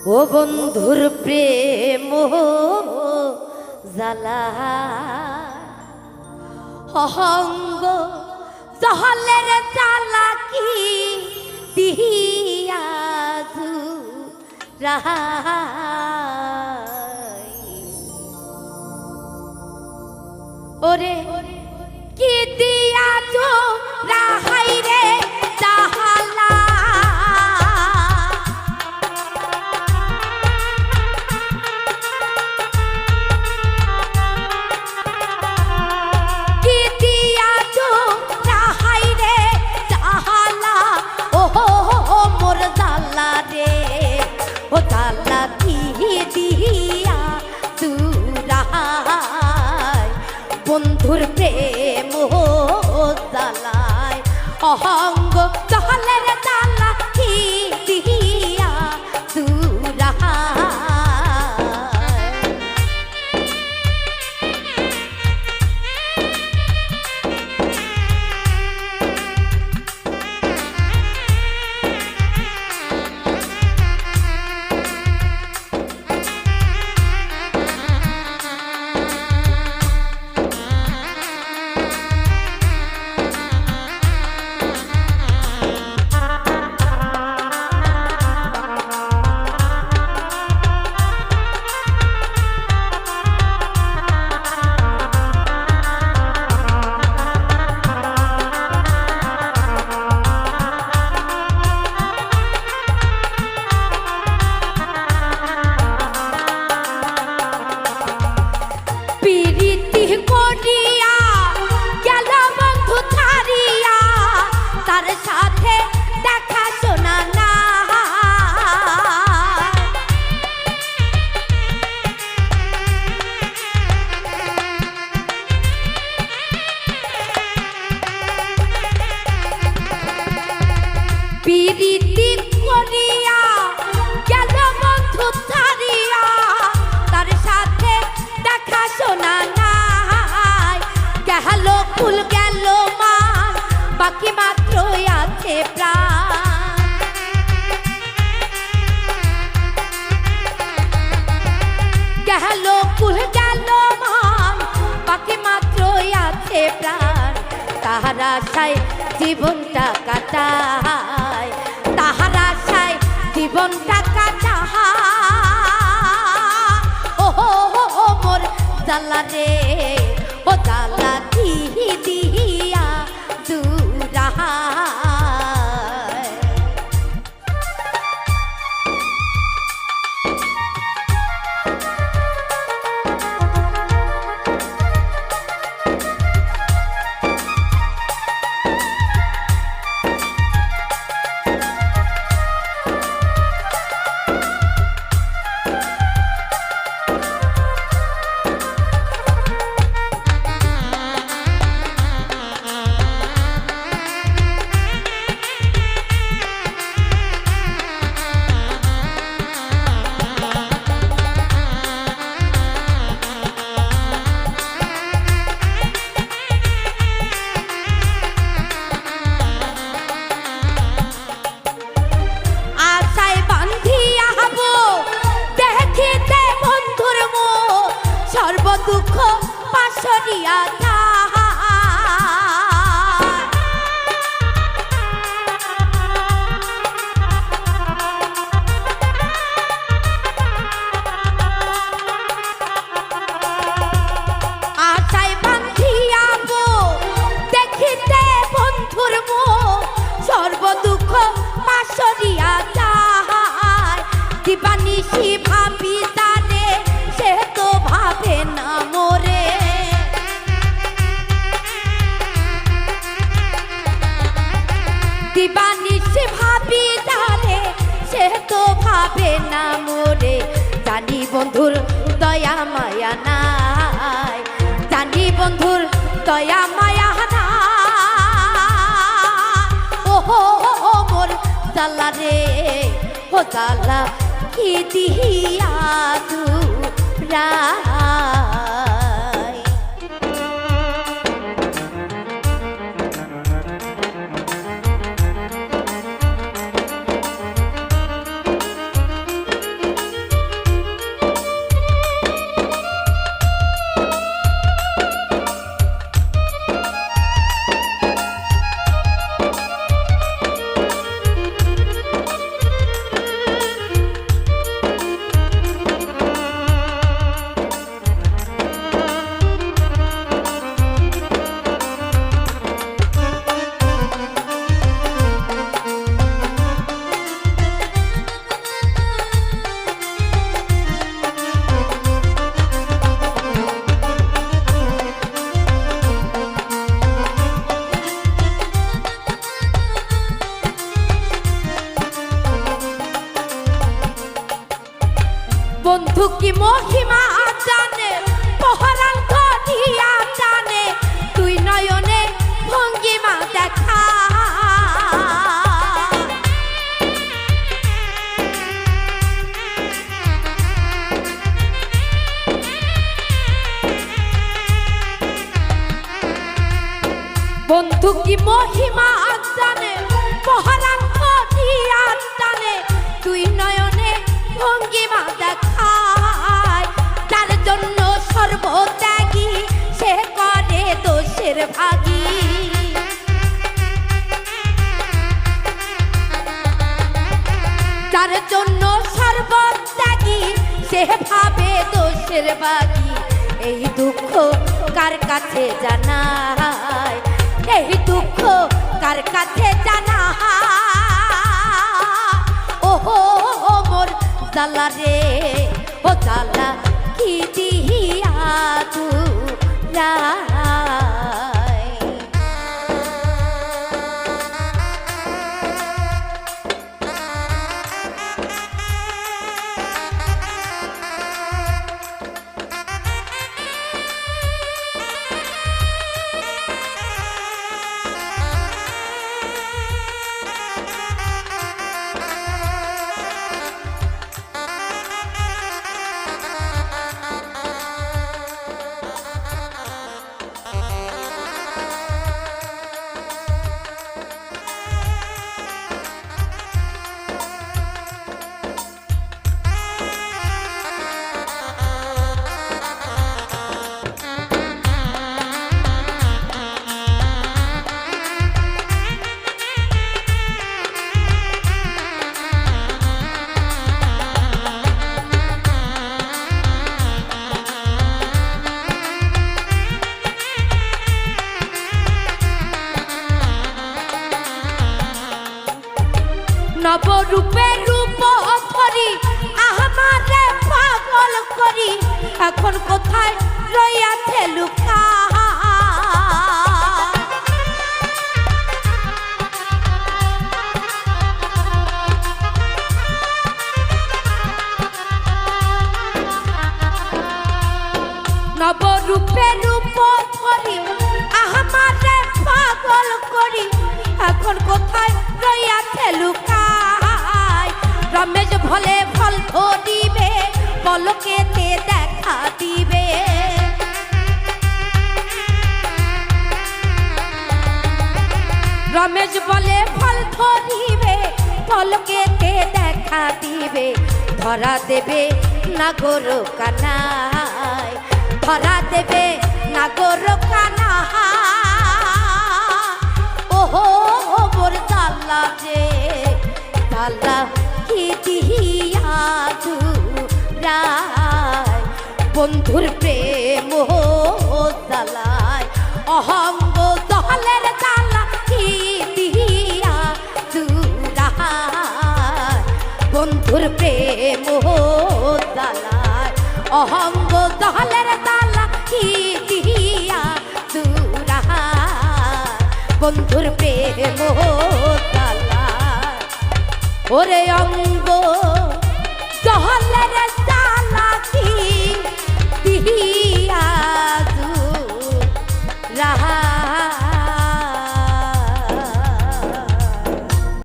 ও বন্ধুর প্রেম জ্বালা অহঙ্গ জহলের জ্বালা কি দিয়া ওরে কি দিয়া রাহাই রে জাহালা কি দিয়া রাহাই রে জাহালা ও মোর জালা রে ও জালা কি দিয়া বন্ধুর প্রেম জ্বালায় অহঙ্গ জহলের জ্বালা কি দিয়া পিরিতি করিয়া গেল বন্ধু ছাড়িয়া তার সাথে দেখা শোনা নাই গেল কুল গেল মান বাকি মাত্র আছে প্রাণ গেল কুল গেল মান বাকি মাত্র আছে প্রাণ তাহার আশায় জীবনটা কাটায় তাহার আশায় জীবনটা কাটায় ও মোর জালা রে ও জালা কি দিয়া দূরায় দুঃখ পাশরিয়া আশায় বান্ধিয়াবো দেখিতে বন্ধুর মুখ সর্ব দুঃখ পাশরিয়া দিবানিশি ভাবি তারে সে তো ভাবে না মোরে দিবানিশি ভাবি তারে সে তো ভাবে না মোরে জানি বন্ধুর দয়া মায়া নাই জানি বন্ধুর দয়া মায়া নাই ও মোর জালা রে ও জালা কি দিয়া দূরায় বন্ধু কি মহিমা জানে, পহরান করিয়া জানে, তুই নয়নে ভঙ্গিমা দেখা। বন্ধু কি মহিমা জানে, পহরান করিয়া জানে, তুই নয়নে ভঙ্গিমা দেখায়। তার জন্য সর্বত্যাগী সে করে দোষের ভাগী। তার জন্য সর্বত্যাগী সে ভাবে দোষের ভাগী। এই দুঃখ কার কাছে জানায়, এই দুঃখ কার কাছে জানায়। ওহো মোর জালা রে, ও জালা কি দিয়া তুরাই। নবরূপে রূপ ধরি আমারে পাগল করি, এখন কোথায় রইয়াছে লুকা। নবরূপে রূপ ধরি আমারে পাগল করি, এখন কোথায় রইয়াছে লুকায়। রমেশ ভলে ফল ধরিবে, পলকেতে দেখা দিবে। রমেশ বলে ফল ধরিবে, পলকেতে দেখা দিবে। ধরা দেবে নাগর কানায়, ধরা দেবে নাগর কানায়। ওহো মোর জালা যে, জালা কি দিয়া তুরাই। বন্ধুর প্রেম জালায়, অহঙ্গ দলের জালা কি দিয়া তুরাই। বন্ধুর প্রেম জালায়, অহঙ্গ দলের জালা কি দিয়া তুরাই। বন্ধুর প্রেম জালায়, ওরে অঙ্গ দহলের